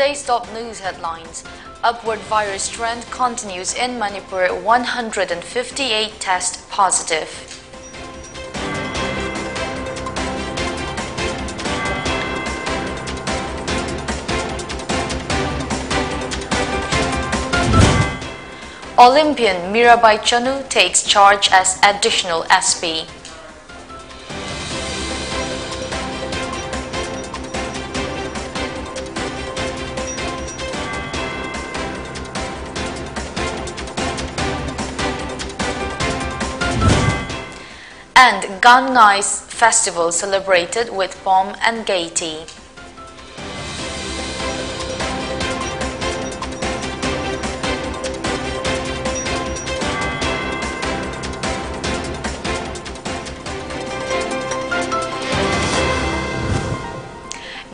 Today's top news headlines. Upward virus trend continues in Manipur, 158 test positive. Olympian Mirabai Chanu takes charge as additional SP. And Gangai's festival celebrated with pomp and gaiety.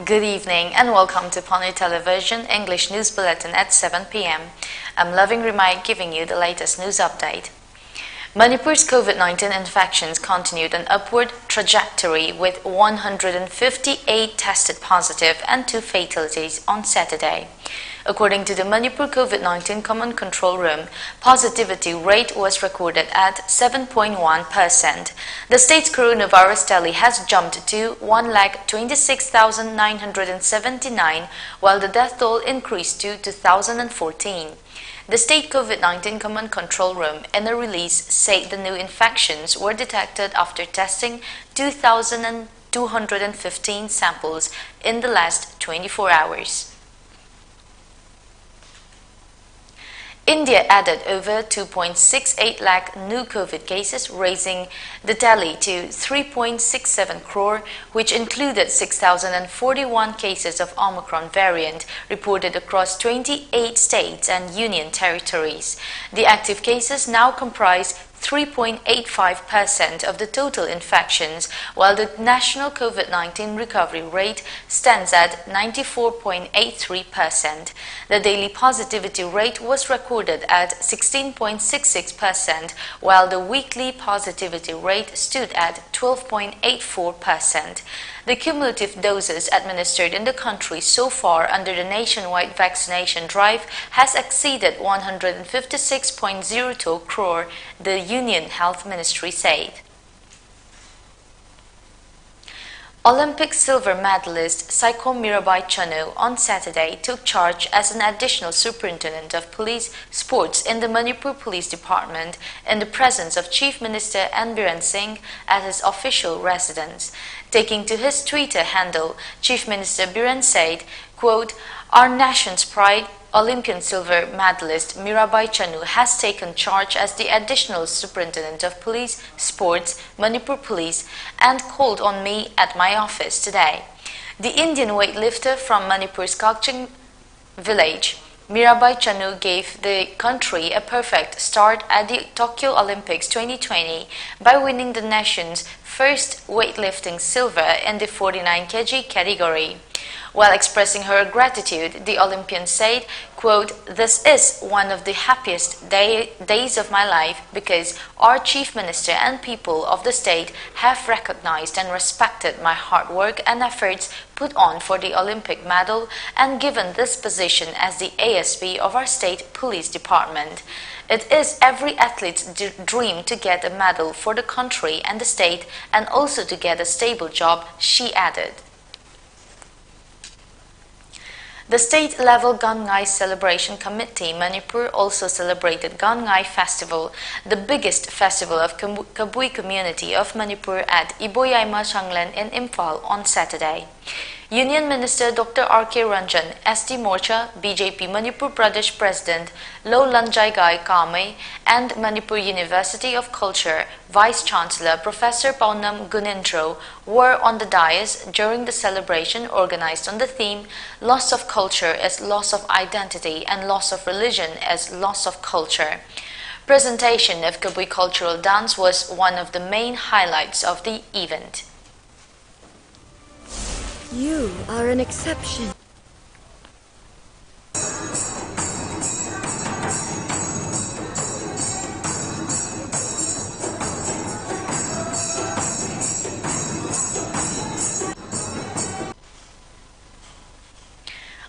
Good evening and welcome to Pony Television English News Bulletin at 7 p.m. I'm Loving Remai giving you the latest news update. Manipur's COVID-19 infections continued an upward trajectory with 158 tested positive and 2 fatalities on Saturday. According to the Manipur COVID-19 Command Control Room, positivity rate was recorded at 7.1%. The state's coronavirus tally has jumped to 126,979, while the death toll increased to 2,014. The State COVID-19 Command Control Room, in a release, said the new infections were detected after testing 2,215 samples in the last 24 hours. India added over 2.68 lakh new COVID cases, raising the tally to 3.67 crore, which included 6,041 cases of Omicron variant reported across 28 states and union territories. The active cases now comprise 3.85% of the total infections, while the national COVID-19 recovery rate stands at 94.83%. The daily positivity rate was recorded at 16.66%, while the weekly positivity rate stood at 12.84%. The cumulative doses administered in the country so far under the nationwide vaccination drive has exceeded 156.02 crore, the Union Health Ministry said. Olympic silver medalist Saiko Mirabai Chanu on Saturday took charge as an additional superintendent of police sports in the Manipur Police Department in the presence of Chief Minister N. Biren Singh at his official residence. Taking to his Twitter handle, Chief Minister Biren said, quote, "Our nation's pride, Olympian silver medalist Mirabai Chanu has taken charge as the additional superintendent of police, sports, Manipur Police, and called on me at my office today." The Indian weightlifter from Manipur's Kakching village, Mirabai Chanu, gave the country a perfect start at the Tokyo Olympics 2020 by winning the nation's first weightlifting silver in the 49 kg category. While expressing her gratitude, the Olympian said, quote, "This is one of the happiest days of my life because our Chief Minister and people of the state have recognized and respected my hard work and efforts put on for the Olympic medal and given this position as the ASP of our state police department. It is every athlete's dream to get a medal for the country and the state and also to get a stable job," she added. The state-level Gangai Celebration Committee, Manipur, also celebrated Gangai Festival, the biggest festival of Kabui community of Manipur at Iboyaima Changlen in Imphal on Saturday. Union Minister Dr. R.K. Ranjan, SD Morcha, BJP Manipur Pradesh President Lo Lanjaigai Kame, and Manipur University of Culture Vice Chancellor Professor Paunam Gunintro were on the dais during the celebration organized on the theme "Loss of Culture is Loss of Identity and Loss of Religion is Loss of Culture." Presentation of Kabui cultural dance was one of the main highlights of the event. You are an exception.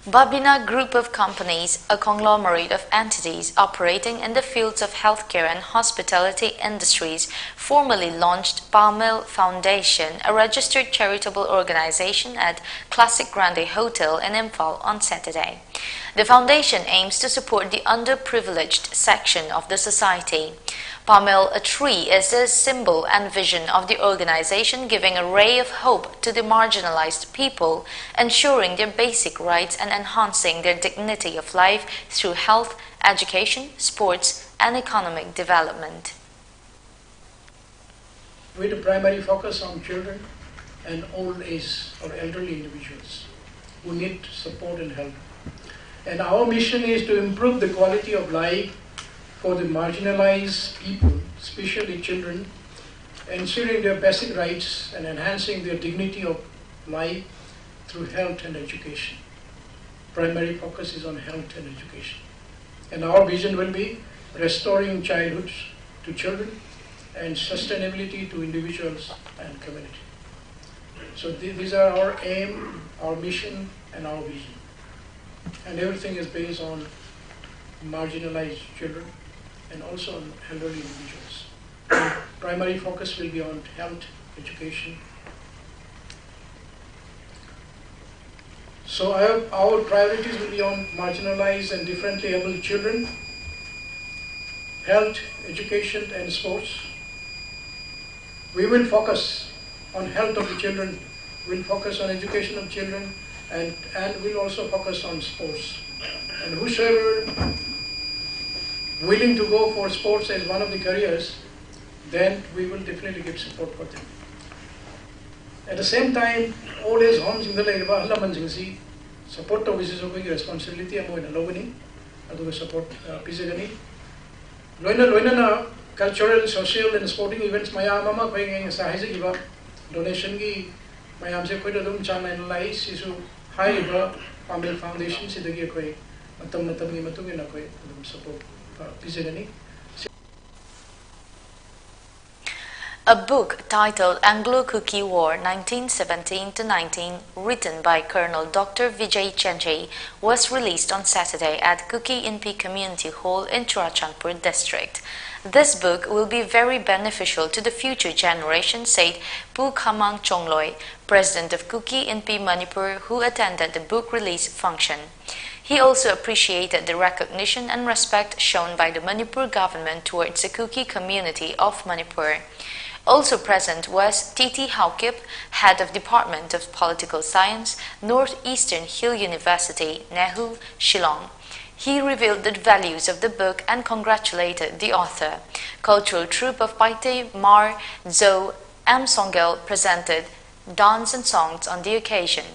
Babina Group of Companies, a conglomerate of entities operating in the fields of healthcare and hospitality industries, formally launched Palmel Foundation, a registered charitable organization at Classic Grande Hotel in Imphal on Saturday. The foundation aims to support the underprivileged section of the society. Palmel, a tree, is the symbol and vision of the organization, giving a ray of hope to the marginalized people, ensuring their basic rights and enhancing their dignity of life through health, education, sports, and economic development. With a primary focus on children and old age or elderly individuals who need support and help. And our mission is to improve the quality of life for the marginalized people, especially children, ensuring their basic rights and enhancing their dignity of life through health and education. Primary focus is on health and education. And our vision will be restoring childhood to children and sustainability to individuals and community. So these are our aim, our mission, and our vision. And everything is based on marginalized children and also on elderly individuals. Primary focus will be on health, education. So our priorities will be on marginalized and differently able children, health, education, and sports. We will focus on health of the children, we'll focus on education of children, and we'll also focus on sports. And whosoever willing to go for sports as one of the careers, then we will definitely give support for them. At the same time, old age homes in the Laman support to which is a responsibility and support Pizagani. Loina cultural, social, and sporting events Mayamama paying a donation gi Mayam se Kodum Chana and Lais is high Palmel Foundation, Sidagi Koi, Matamatabi Matugina Koi, support Pizagani. A book titled Anglo-Kuki War 1917-19, written by Colonel Dr. Vijay Chenjay, was released on Saturday at Kuki Inpi Community Hall in Churachandpur district. This book will be very beneficial to the future generation, said Pu Khamang Chongloi, president of Kuki Inpi Manipur, who attended the book release function. He also appreciated the recognition and respect shown by the Manipur government towards the Kuki community of Manipur. Also present was Titi Haukip, head of Department of Political Science, Northeastern Hill University, Nehu, Shillong. He revealed the values of the book and congratulated the author. Cultural troupe of Paite Mar Zo M. Songel presented dance and songs on the occasion.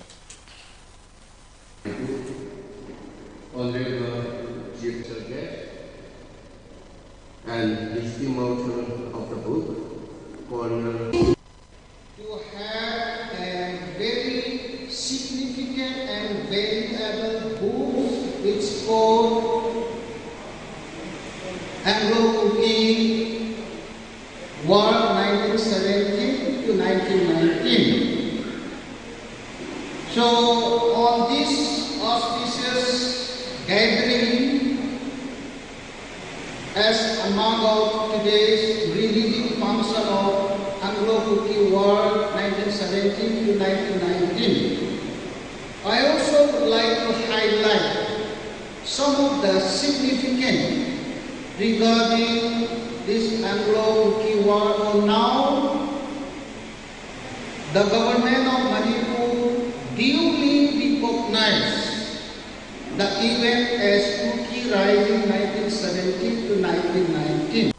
Honorable Chief Guest and distributor of the book, to have a very significant and valuable book which called Anglo-Kuki War 1917 to 1919. So on this auspicious gathering, as among of today's religious function of Anglo-Kuki War 1917 to 1919, I also would like to highlight some of the significant regarding this Anglo-Kuki War. Now, the government of Manipur duly recognized the event as Kuki Rising 1917 to 1919.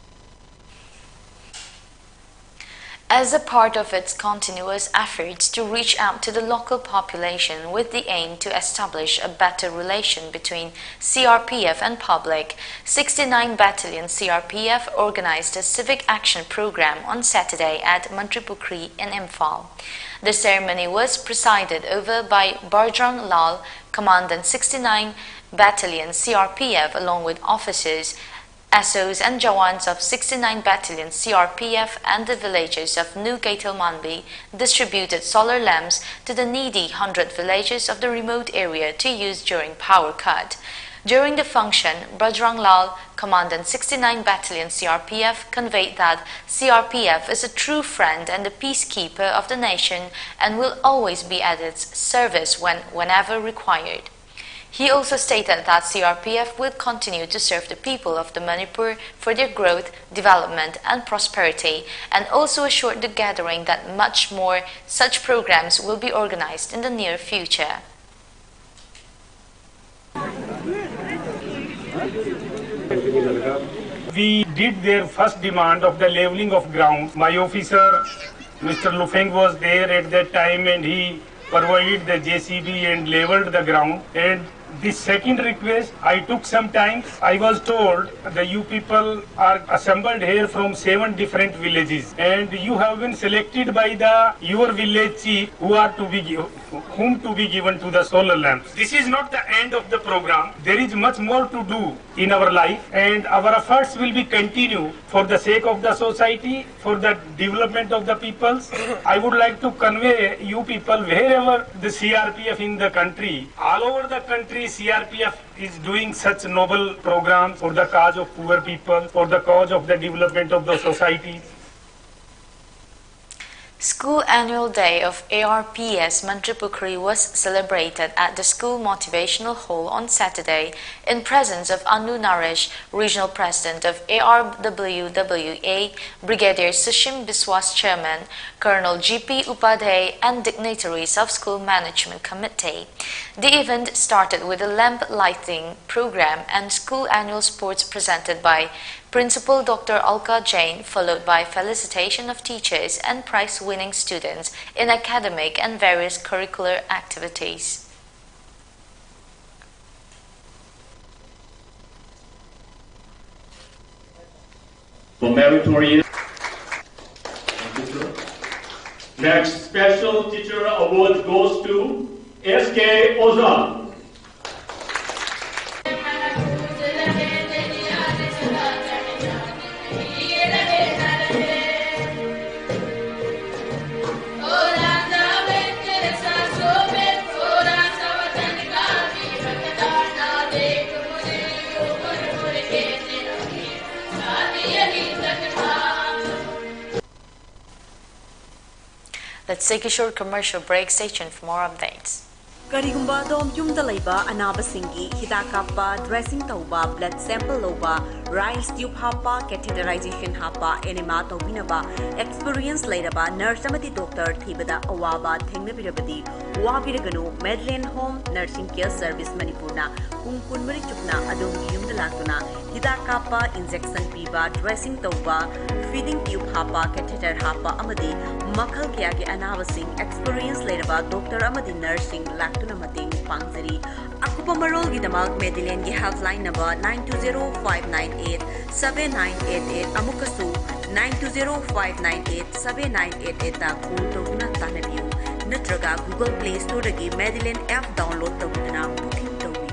As a part of its continuous efforts to reach out to the local population with the aim to establish a better relation between CRPF and public, 69 Battalion CRPF organized a civic action program on Saturday at Mantripukri in Imphal. The ceremony was presided over by Barjang Lal, Commandant 69 Battalion CRPF, along with officers SOs and Jawans of 69 Battalion CRPF and the villagers of New Gaitilmanbi distributed solar lamps to the needy 100 villages of the remote area to use during power cut. During the function, Bajrang Lal, Commandant 69 Battalion CRPF, conveyed that CRPF is a true friend and a peacekeeper of the nation and will always be at its service whenever required. He also stated that CRPF will continue to serve the people of the Manipur for their growth, development and prosperity, and also assured the gathering that much more such programs will be organized in the near future. We did their first demand of the leveling of ground. My officer, Mr. Lufeng, was there at that time and he provided the JCB and leveled the ground. And the second request, I took some time. I was told that you people are assembled here from 7 different villages and you have been selected by your village chief whom to be given to the solar lamps. This is not the end of the program. There is much more to do in our life and our efforts will be continued for the sake of the society, for the development of the peoples. I would like to convey you people wherever the CRPF in the country, all over the country, CRPF is doing such noble programs for the cause of poor people, for the cause of the development of the society. School Annual Day of ARPS Manipuri was celebrated at the school motivational hall on Saturday in presence of Anu Naresh, Regional President of ARWWA, Brigadier Sushim Biswas Chairman, Colonel GP Upadhyay and dignitaries of School Management Committee. The event started with a lamp lighting program and school annual sports presented by Principal Dr. Alka Jain, followed by felicitation of teachers and prize-winning students in academic and various curricular activities. For meritorious. Next special teacher award goes to S.K. Oza. Let's take a short commercial break. Stay tuned for more updates. Karigumba dom yumda laiba anabasingi hidak kappa dressing tauba blood sample loba rice tube hapa catheterization hapa enema tobinaba experience lairaba nurse amati doctor thibada awaba thengnabirabadi wabiraganu Medland Home Nursing Care Service Manipurna kungkunmari chukna adongi yumda latuna hidak kappa injection piba dressing tauba feeding tube hapa catheter hapa amadi makhal kya ke anabasing experience lairaba doctor amadi nursing tuna mating pangzari akupa marol gi damak Medland gi helpline number 9205987988 amukasu 9205987988 ta call tawuna tanabiu natraga Google Play Store gi Medland app download tawuna booking tawi.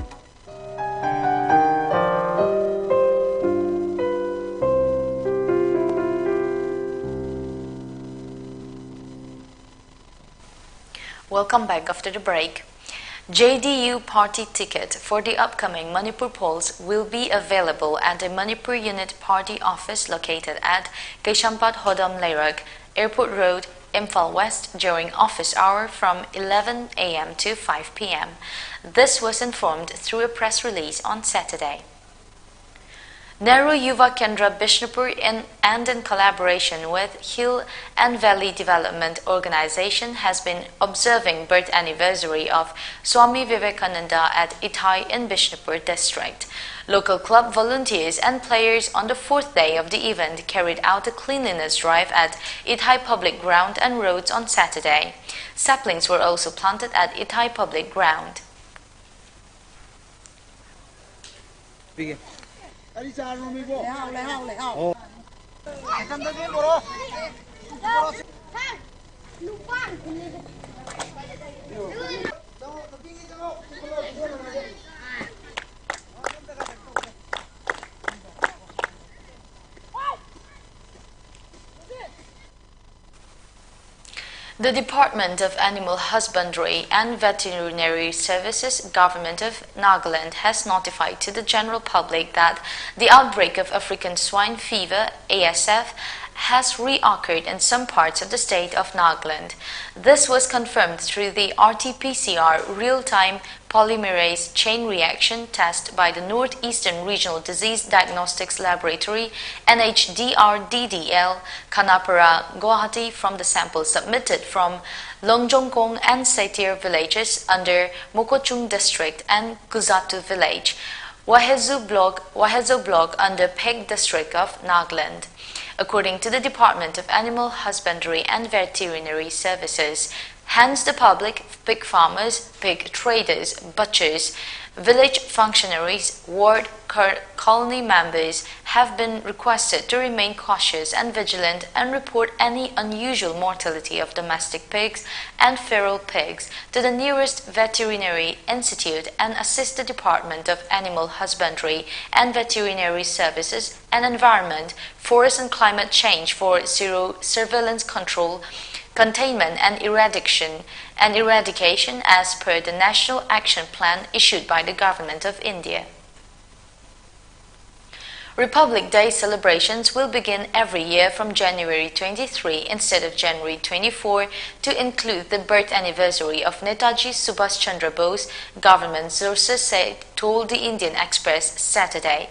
Welcome back after the break. JDU party ticket for the upcoming Manipur polls will be available at the Manipur Unit Party office located at Kaishampat Hodam Leirag, Airport Road, Imphal West during office hour from 11 a.m. to 5 p.m. This was informed through a press release on Saturday. Nehru Yuva Kendra Bishnupur and in collaboration with Hill and Valley Development Organization has been observing birth anniversary of Swami Vivekananda at Ithai in Bishnupur district. Local club volunteers and players on the 4th day of the event carried out a cleanliness drive at Ithai Public Ground and roads on Saturday. Saplings were also planted at Ithai Public Ground. The Department of Animal Husbandry and Veterinary Services, Government of Nagaland, has notified to the general public that the outbreak of African swine fever, ASF, has reoccurred in some parts of the state of Nagaland. This was confirmed through the RT-PCR real-time polymerase chain reaction test by the Northeastern Regional Disease Diagnostics Laboratory NHDRDDL, Kanapara, Guwahati, from the samples submitted from Longjongkong and Saitir villages under Mokochung district and Kuzatu village, Wahezu block under Peg district of Nagaland. According to the Department of Animal Husbandry and Veterinary Services, hence the public, pig farmers, pig traders, butchers, village functionaries, ward colony members have been requested to remain cautious and vigilant and report any unusual mortality of domestic pigs and feral pigs to the nearest veterinary institute and assist the Department of Animal Husbandry and Veterinary Services and Environment, Forest and Climate Change for surveillance control, containment and eradication as per the National Action Plan issued by the Government of India. Republic Day celebrations will begin every year from January 23 instead of January 24 to include the birth anniversary of Netaji Subhash Chandra Bose, government sources told the Indian Express Saturday.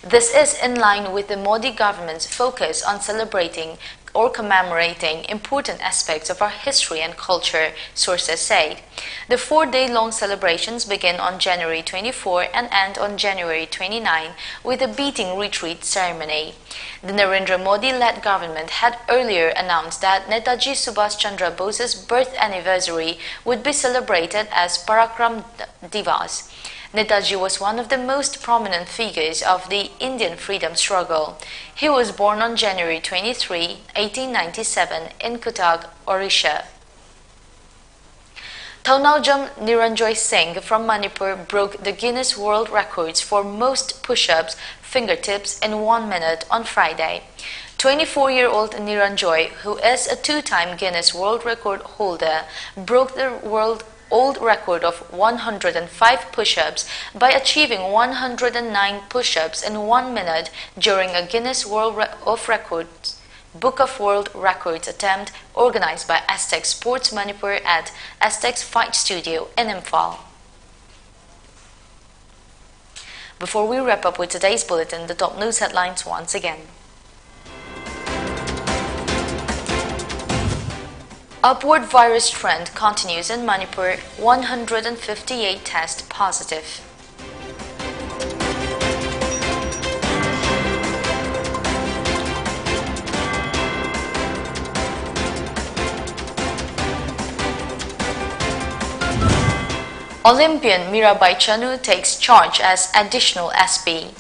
This is in line with the Modi government's focus on celebrating or commemorating important aspects of our history and culture, sources said. The 4-day-long celebrations begin on January 24 and end on January 29 with a beating retreat ceremony. The Narendra Modi-led government had earlier announced that Netaji Subhash Chandra Bose's birth anniversary would be celebrated as Parakram Divas. Netaji was one of the most prominent figures of the Indian freedom struggle. He was born on January 23, 1897 in Cuttack, Odisha. Thaunaujam Niranjoy Singh from Manipur broke the Guinness World Records for most push-ups, fingertips in 1 minute on Friday. 24-year-old Niranjoy, who is a 2-time Guinness World Record holder, broke the world old record of 105 push-ups by achieving 109 push-ups in 1 minute during a Guinness Book of World Records attempt organized by Aztec Sports Manipur at Aztec's Fight Studio in Imphal. Before we wrap up with today's bulletin, the top news headlines once again. Upward virus trend continues in Manipur, 158 test positive. Olympian Mirabai Chanu takes charge as additional SP.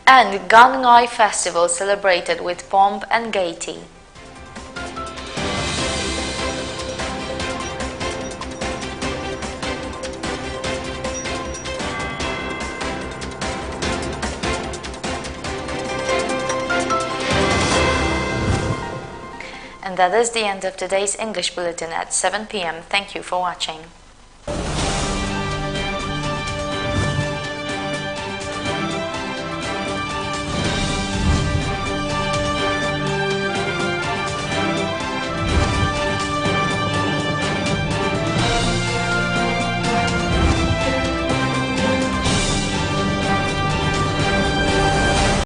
And Gangngai Festival celebrated with pomp and gaiety. And that is the end of today's English Bulletin at 7 p.m. Thank you for watching.